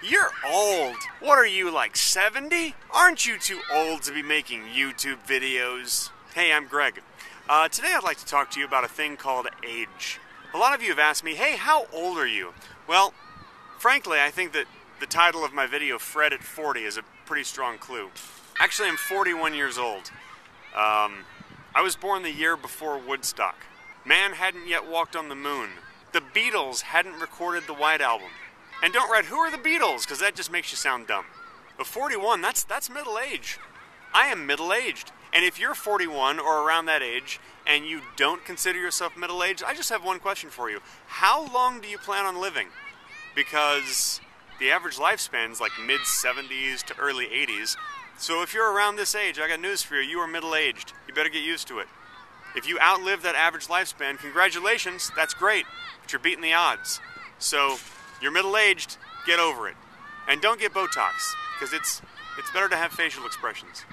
You're old. What are you, like 70? Aren't you too old to be making YouTube videos? Hey, I'm Greg. Today I'd like to talk to you about a thing called age. A lot of you have asked me, hey, how old are you? Well, frankly, I think that the title of my video, Fred at 40, is a pretty strong clue. Actually, I'm 41 years old. I was born the year before Woodstock. Man hadn't yet walked on the moon. The Beatles hadn't recorded the White Album. And don't write, who are the Beatles? Because that just makes you sound dumb. But 41, that's middle age. I am middle-aged. And if you're 41 or around that age and you don't consider yourself middle-aged, I just have one question for you. How long do you plan on living? Because the average lifespan is like mid-70s to early 80s. So if you're around this age, I got news for you. You are middle-aged. You better get used to it. If you outlive that average lifespan, congratulations, that's great. But you're beating the odds. So you're middle-aged, get over it. And don't get Botox, because it's better to have facial expressions.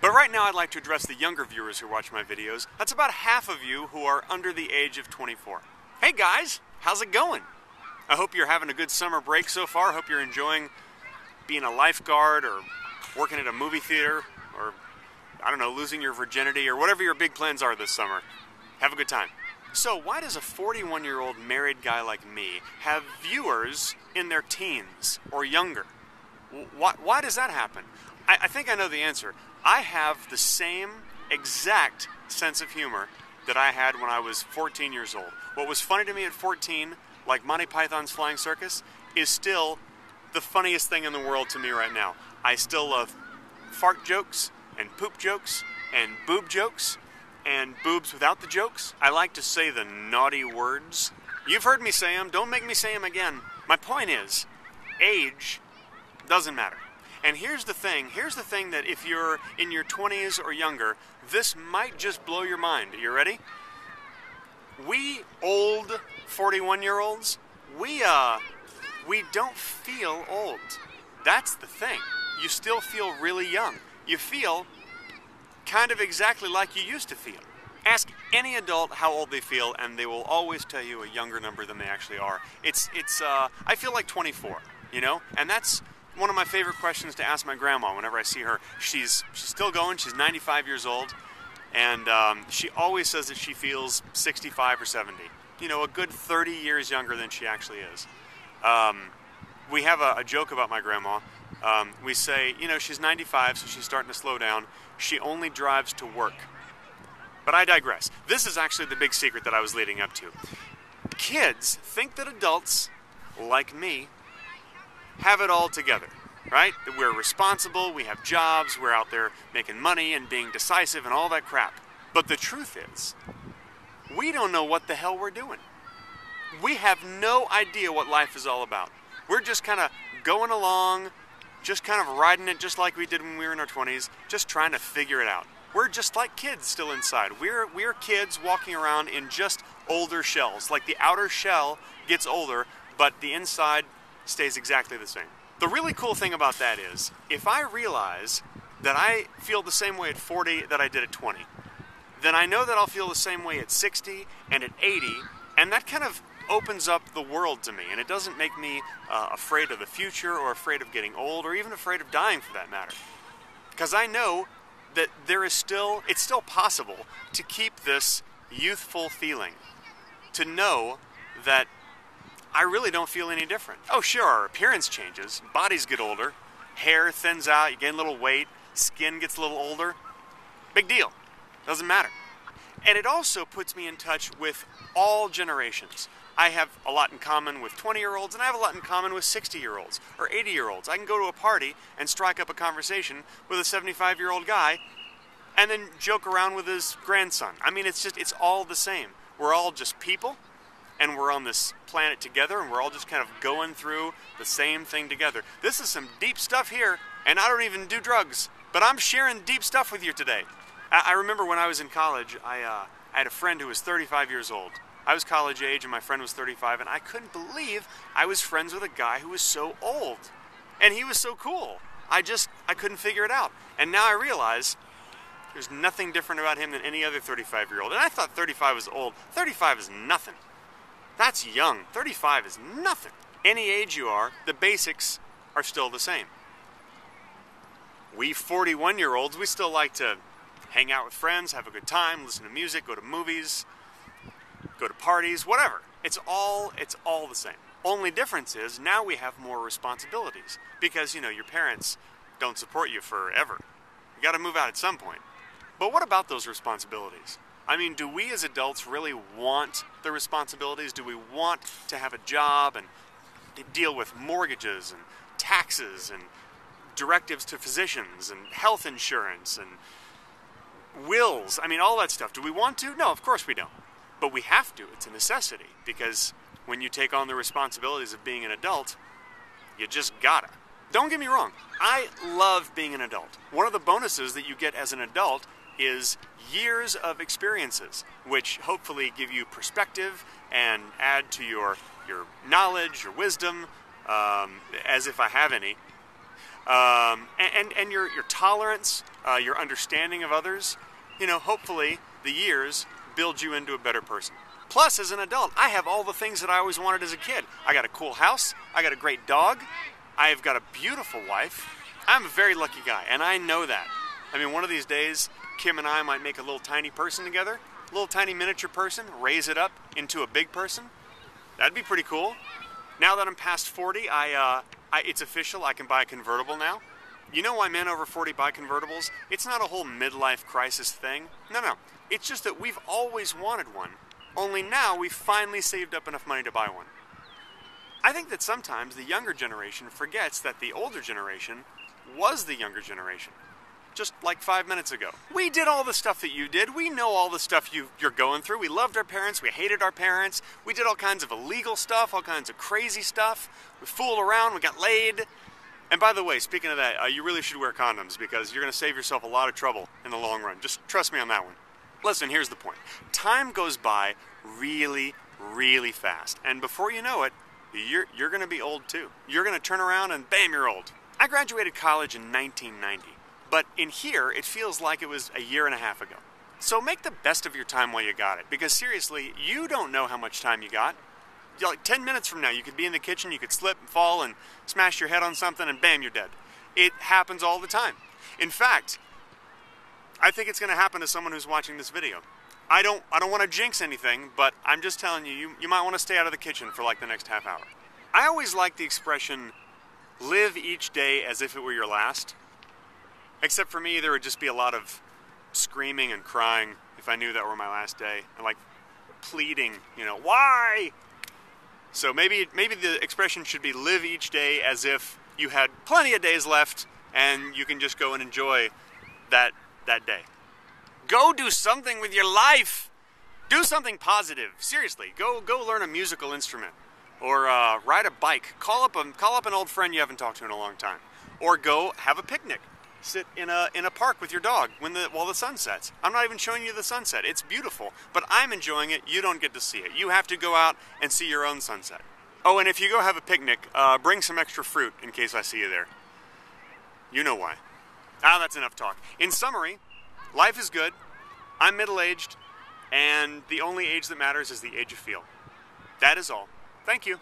But right now I'd like to address the younger viewers who watch my videos. That's about half of you who are under the age of 24. Hey guys, how's it going? I hope you're having a good summer break so far. I hope you're enjoying being a lifeguard or working at a movie theater or, I don't know, losing your virginity or whatever your big plans are this summer. Have a good time. So why does a 41-year-old married guy like me have viewers in their teens or younger? Why does that happen? I think I know the answer. I have the same exact sense of humor that I had when I was 14 years old. What was funny to me at 14, like Monty Python's Flying Circus, is still the funniest thing in the world to me right now. I still love fart jokes and poop jokes and boob jokes and boobs without the jokes. I like to say the naughty words. You've heard me say them. Don't make me say them again. My point is, age doesn't matter. And here's the thing that if you're in your 20s or younger, this might just blow your mind. Are you ready? We old 41-year-olds, we don't feel old. That's the thing. You still feel really young. You feel kind of exactly like you used to feel. Ask any adult how old they feel, and they will always tell you a younger number than they actually are. I feel like 24, you know? And that's one of my favorite questions to ask my grandma whenever I see her. She's still going. She's 95 years old, and she always says that she feels 65 or 70. You know, a good 30 years younger than she actually is. We have a joke about my grandma. We say, you know, she's 95, so she's starting to slow down. She only drives to work. But I digress. This is actually the big secret that I was leading up to. Kids think that adults, like me, have it all together, right? That we're responsible, we have jobs, we're out there making money and being decisive and all that crap. But the truth is, we don't know what the hell we're doing. We have no idea what life is all about. We're just kind of going along, just kind of riding it just like we did when we were in our 20s, just trying to figure it out. We're just like kids still inside. We're kids walking around in just older shells. Like the outer shell gets older, but the inside stays exactly the same. The really cool thing about that is, if I realize that I feel the same way at 40 that I did at 20, then I know that I'll feel the same way at 60 and at 80, and that kind of opens up the world to me, and it doesn't make me afraid of the future or afraid of getting old or even afraid of dying for that matter. Because I know that it's still possible to keep this youthful feeling, to know that I really don't feel any different. Oh sure, our appearance changes, bodies get older, hair thins out, you gain a little weight, skin gets a little older. Big deal. Doesn't matter. And it also puts me in touch with all generations. I have a lot in common with 20-year-olds, and I have a lot in common with 60-year-olds or 80-year-olds. I can go to a party and strike up a conversation with a 75-year-old guy and then joke around with his grandson. I mean, it's all the same. We're all just people, and we're on this planet together, and we're all just kind of going through the same thing together. This is some deep stuff here, and I don't even do drugs, but I'm sharing deep stuff with you today. I remember when I was in college, I had a friend who was 35 years old. I was college age and my friend was 35, and I couldn't believe I was friends with a guy who was so old. And he was so cool. I couldn't figure it out. And now I realize there's nothing different about him than any other 35-year-old. And I thought 35 was old. 35 is nothing. That's young. 35 is nothing. Any age you are, the basics are still the same. We 41-year-olds, we still like to hang out with friends, have a good time, listen to music, go to movies, go to parties, whatever. It's all the same. Only difference is now we have more responsibilities because, your parents don't support you forever. You got to move out at some point. But what about those responsibilities? I mean, do we as adults really want the responsibilities? Do we want to have a job and deal with mortgages and taxes and directives to physicians and health insurance and wills? I mean, all that stuff. Do we want to? No, of course we don't. But we have to. It's a necessity because when you take on the responsibilities of being an adult, you just gotta. Don't get me wrong. I love being an adult. One of the bonuses that you get as an adult is years of experiences, which hopefully give you perspective and add to your knowledge, your wisdom, as if I have any, and your tolerance, your understanding of others. Hopefully the years build you into a better person. Plus, as an adult, I have all the things that I always wanted as a kid. I got a cool house, I got a great dog, I've got a beautiful wife. I'm a very lucky guy, and I know that. I mean, one of these days, Kim and I might make a little tiny person together, a little tiny miniature person, raise it up into a big person. That'd be pretty cool. Now that I'm past 40, it's official, I can buy a convertible now. You know why men over 40 buy convertibles? It's not a whole midlife crisis thing. No. It's just that we've always wanted one, only now we've finally saved up enough money to buy one. I think that sometimes the younger generation forgets that the older generation was the younger generation. Just like 5 minutes ago. We did all the stuff that you did. We know all the stuff you're going through. We loved our parents. We hated our parents. We did all kinds of illegal stuff, all kinds of crazy stuff. We fooled around. We got laid. And by the way, speaking of that, you really should wear condoms because you're going to save yourself a lot of trouble in the long run. Just trust me on that one. Listen, here's the point. Time goes by really, really fast. And before you know it, you're going to be old too. You're going to turn around and bam, you're old. I graduated college in 1990. But in here, it feels like it was a year and a half ago. So make the best of your time while you got it. Because seriously, you don't know how much time you got. Like 10 minutes from now, you could be in the kitchen, you could slip and fall and smash your head on something and bam, you're dead. It happens all the time. In fact, I think it's going to happen to someone who's watching this video. I don't want to jinx anything, but I'm just telling you, you might want to stay out of the kitchen for like the next half hour. I always like the expression, live each day as if it were your last. Except for me, there would just be a lot of screaming and crying if I knew that were my last day. And like pleading, why? So maybe the expression should be live each day as if you had plenty of days left and you can just go and enjoy that day. Go do something with your life. Do something positive. Seriously, go learn a musical instrument. Or ride a bike. Call up an old friend you haven't talked to in a long time. Or go have a picnic. Sit in a park with your dog while the sun sets. I'm not even showing you the sunset. It's beautiful, but I'm enjoying it. You don't get to see it. You have to go out and see your own sunset. Oh, and if you go have a picnic, bring some extra fruit in case I see you there. You know why. That's enough talk. In summary, life is good. I'm middle-aged, and the only age that matters is the age you feel. That is all. Thank you.